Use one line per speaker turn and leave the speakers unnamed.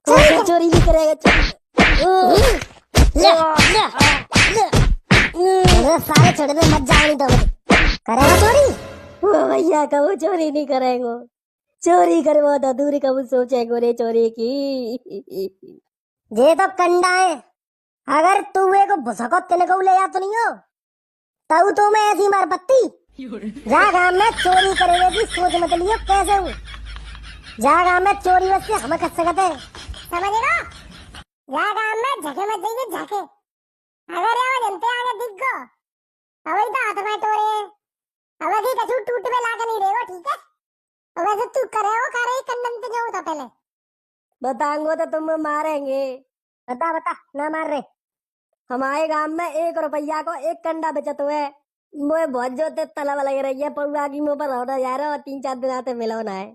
चोरी भी करेगा सारे छोड़ दे मत जाओ नहीं तो करेगा चोरी। वो भैया कबू चोरी नहीं करेंगे, चोरी करवा तो दूरी कबू सोचेंगे रे चोरी की। ये तो कंडा है, अगर तू को भुसको तेने को ले जा तो नहीं हो तब तो मैं ऐसी मार पत्ती जा गाँव में चोरी करेगा की सोच मत लियो कैसे हूँ। जा गाँव में चोरी वैसे हम कर सकते समझेगा। जा गाँव में झके मत जाइए झके, अगर ये जनते आगे दिख गो अभी तो हाथ में तोड़े अब की कछु टूट में लाके नहीं रहेगा ठीक है। अब वैसे तू करे हो करे कंडम पे जाओ तो पहले बताऊंगा तो तुम मारेंगे। बता बता ना मार रहे। हमारे गांव में 1 रुपया को 1 कंडा बेचत हुए, मुझे बहुत जोते तलब लग रही है पौआ की मुंह पर होना जा रहा और 3-4 दिन आते मिलो ना है।